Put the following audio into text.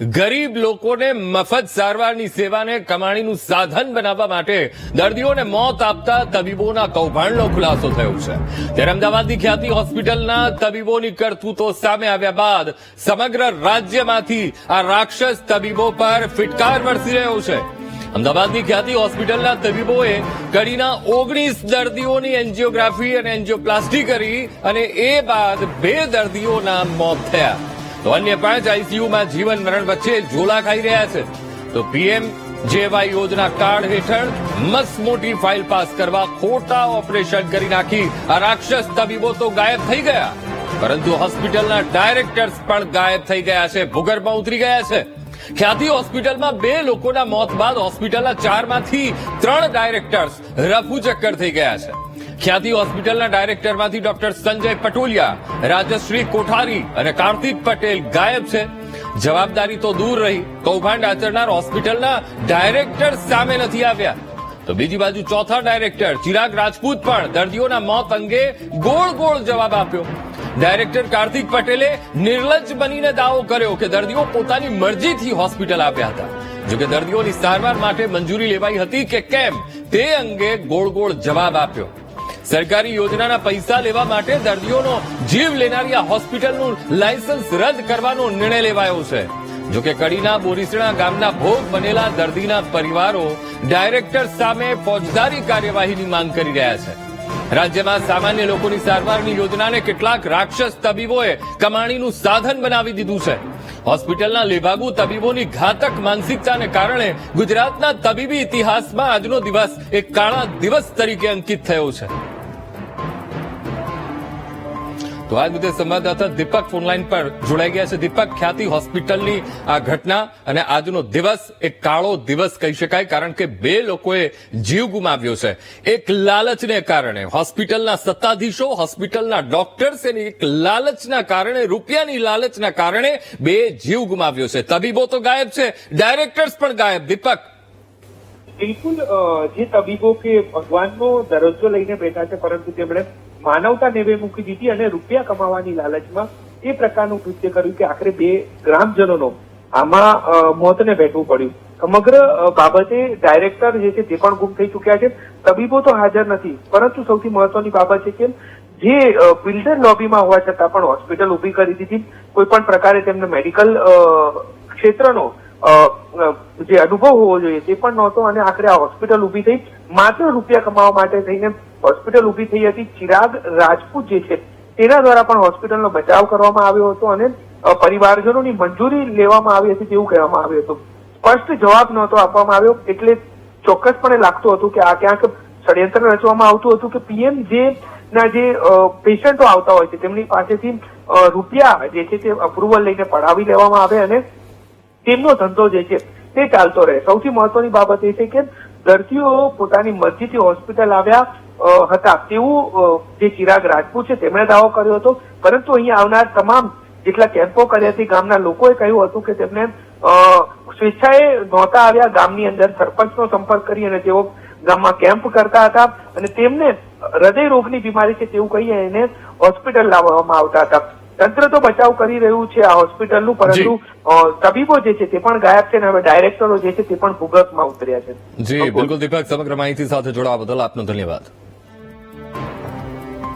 ગરીબ લોકોને મફત સારવારની સેવાને કમાણીનું સાધન બનાવવા માટે દર્દીઓને મોત આપતા તબીબોના કૌભાંડનો ખુલાસો થયો છે. ત્યારે અમદાવાદની ખ્યાતિ હોસ્પિટલના તબીબોની કરતૂતો સામે આવ્યા બાદ સમગ્ર રાજ્યમાંથી આ રાક્ષસ તબીબો પર ફિટકાર વરસી રહ્યો છે. અમદાવાદની ખ્યાતિ હોસ્પિટલના તબીબોએ કડીના 19 દર્દીઓની એન્જિયોગ્રાફી અને એન્જિયોપ્લાસ્ટી કરી અને એ બાદ 2 દર્દીઓના મોત થયા. તો અન્ય 5 આઈસીયુમાં જીવન મરણ વચ્ચે ઝોલા ખાઈ રહ્યા છે. તો પીએમજેવાય યોજના કાર્ડ હેઠળ મસ્ત મોટી ફાઇલ પાસ કરવા ખોટા ઓપરેશન કરી નાખી આ રાક્ષસ તબીબો તો ગાયબ થઈ ગયા, પરંતુ હોસ્પિટલના ડાયરેક્ટર્સ પણ ગાયબ થઈ ગયા છે, ભૂગર્ભમાં ઉતરી ગયા છે. ખ્યાતિ હોસ્પિટલમાં 2 લોકોના મોત બાદ હોસ્પિટલના 4માંથી 3 ડાયરેક્ટર્સ રફુ ચક્કર થઈ ગયા છે. ખ્યાતિ હોસ્પિટલના ડાયરેક્ટરમાંથી ડોક્ટર સંજય પટોલિયા, રાજશ્રી કોઠારી અને કાર્તિક પટેલ ગાયબ છે. જવાબદારી તો દૂર રહી, કૌભાંડ આચરનાર હોસ્પિટલના ડાયરેક્ટર સામે નથી આવ્યા. તો બીજી બાજુ ચોથા ડાયરેક્ટર ચિરાગ રાજપૂત પણ દર્દીઓના મોત અંગે ગોળ ગોળ જવાબ આપ્યો. ડાયરેક્ટર કાર્તિક પટેલે નિર્લજ્જ બનીને દાવો કર્યો કે દર્દીઓ પોતાની મરજીથી હોસ્પિટલ આવ્યા હતા. જોકે દર્દીઓની સારવાર માટે મંજૂરી લેવાઈ હતી કે કેમ તે અંગે ગોળ ગોળ જવાબ આપ્યો. સરકારી યોજનાના પૈસા લેવા માટે દર્દીઓનો જીવ લેનારી આ હોસ્પિટલનું લાયસન્સ રદ કરવાનો નિર્ણય લેવાયો છે. જોકે કડીના બોરીસણા ગામના ભોગ બનેલા દર્દીના પરિવારો ડાયરેક્ટર સામે ફોજદારી કાર્યવાહીની માંગ કરી રહ્યા છે. રાજ્યમાં સામાન્ય લોકોની સારવારની યોજનાને કેટલાક રાક્ષસ તબીબોએ કમાણીનું સાધન બનાવી દીધું છે. હોસ્પિટલના લેભાગુ તબીબોની ઘાતક માનસિકતાને કારણે ગુજરાતના તબીબી ઇતિહાસમાં આજનો દિવસ એક કાળા દિવસ તરીકે અંકિત થયો છે. તો આ મુદ્દે સંવાદદાતા દીપક ફોનલાઈન પર જોડાઈ ગયા છે. દીપક, ખ્યાતિ હોસ્પિટલની આ ઘટના અને આજનો દિવસ એક કાળો દિવસ કહી શકાય, કારણ કે 2 લોકોએ જીવ ગુમાવ્યો છે. એક લાલચને કારણે હોસ્પિટલના સત્તાધીશો, હોસ્પિટલના ડોક્ટર્સ એની એક લાલચના કારણે, રૂપિયાની લાલચના કારણે 2 જીવ ગુમાવ્યો છે. તબીબો તો ગાયબ છે, ડાયરેક્ટર્સ પણ ગાયબ. દીપક, બિલકુલ, જે તબીબો કે ભગવાનનો દરજ્જો લઈને બેઠા છે, પરંતુ તેમણે માનવતા નેવે મૂકી દીધી અને રૂપિયા કમાવાની લાલચમાં એ પ્રકારનું કૃત્ય કર્યું કે આખરે 2 ગ્રામજનોનો આમાં મોતને ભેટવું પડ્યું. સમગ્ર બાબતે ડાયરેક્ટર જે છે તે પણ ગુમ થઈ ચુક્યા છે. તબીબો તો હાજર નથી, પરંતુ સૌથી મહત્વની બાબત છે કે જે બિલ્ડર લોબીમાં હોવા છતાં પણ હોસ્પિટલ ઉભી કરી દીધી. કોઈ પણ પ્રકારે તેમને મેડિકલ ક્ષેત્રનો જે અનુભવ હોવો જોઈએ તે પણ નહોતો અને આખરે આ હોસ્પિટલ ઉભી થઈ માત્ર રૂપિયા કમાવા માટે થઈને હોસ્પિટલ ઉભી થઈ હતી. ચિરાગ રાજપૂત જે છે તેના દ્વારા પણ હોસ્પિટલનો બચાવ કરવામાં આવ્યો હતો અને પરિવારજનોની મંજૂરી લેવામાં આવી હતી તેવું કહેવામાં આવ્યું હતું. સ્પષ્ટ જવાબ નહોતો આપવામાં આવ્યો, એટલે ચોક્કસપણે લાગતું હતું કે આ ક્યાંક ષડયંત્ર રચવામાં આવતું હતું કે પીએમજે ના જે પેશન્ટો આવતા હોય છે તેમની પાસેથી રૂપિયા જે છે તે અપ્રુવલ લઈને પડાવી લેવામાં આવે અને તેમનો ધંધો જે છે તે ચાલતો રહે. સૌથી મહત્વની બાબત એ છે કે દર્દીઓ પોતાની મરજીથી હોસ્પિટલ આવ્યા હતા તેવું જે ચિરાગ રાજપૂત છે તેમણે દાવો કર્યો હતો, પરંતુ અહીંયા આવનાર તમામ જેટલા કેમ્પો કર્યા તે ગામના લોકોએ કહ્યું હતું કે તેમને સ્વેચ્છાએ નહોતા આવ્યા. ગામની અંદર સરપંચનો સંપર્ક કરી અને તેઓ ગામમાં કેમ્પ કરતા હતા અને તેમને હૃદય રોગની બીમારી છે તેવું કહી એને હોસ્પિટલ લાવવામાં આવતા હતા. તંત્ર તો બચાવ કરી રહ્યું છે આ હોસ્પિટલનું, પરંતુ તબીબો જે છે તે પણ ગાયબ છે અને હવે ડાયરેક્ટરો જે છે તે પણ ભૂગર્ભમાં ઉતર્યા છે. જી બિલકુલ દીપક, સમગ્ર માહિતી સાથે જોડાવા બદલ આપનો ધન્યવાદ.